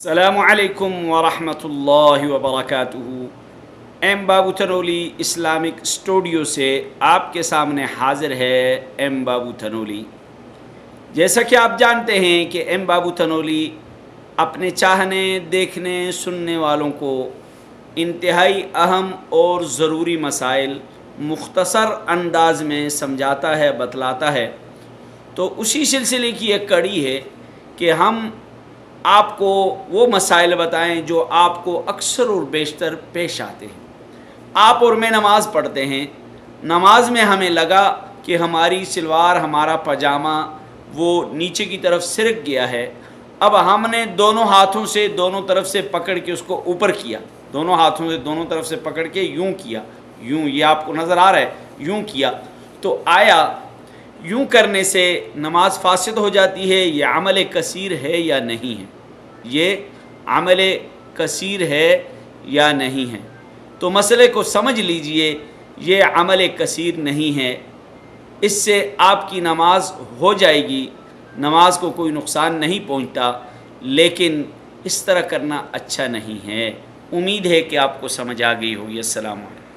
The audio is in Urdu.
السلام علیکم ورحمۃ اللہ وبرکاتہ۔ ایم بابو تنولی اسلامک اسٹوڈیو سے آپ کے سامنے حاضر ہے ایم بابو تنولی۔ جیسا کہ آپ جانتے ہیں کہ ایم بابو تنولی اپنے چاہنے، دیکھنے، سننے والوں کو انتہائی اہم اور ضروری مسائل مختصر انداز میں سمجھاتا ہے، بتلاتا ہے۔ تو اسی سلسلے کی ایک کڑی ہے کہ ہم آپ کو وہ مسائل بتائیں جو آپ کو اکثر اور بیشتر پیش آتے ہیں۔ آپ اور میں نماز پڑھتے ہیں، نماز میں ہمیں لگا کہ ہماری سلوار، ہمارا پاجامہ وہ نیچے کی طرف سرک گیا ہے۔ اب ہم نے دونوں ہاتھوں سے دونوں طرف سے پکڑ کے اس کو اوپر کیا، دونوں ہاتھوں سے دونوں طرف سے پکڑ کے یوں کیا، یوں، یہ آپ کو نظر آ رہا ہے، یوں کیا۔ تو آیا یوں کرنے سے نماز فاسد ہو جاتی ہے؟ یہ عمل کثیر ہے یا نہیں ہے؟ یہ عمل کثیر ہے یا نہیں ہے؟ تو مسئلے کو سمجھ لیجئے، یہ عمل کثیر نہیں ہے، اس سے آپ کی نماز ہو جائے گی، نماز کو کوئی نقصان نہیں پہنچتا، لیکن اس طرح کرنا اچھا نہیں ہے۔ امید ہے کہ آپ کو سمجھ آ گئی ہوگی۔ السلام علیکم۔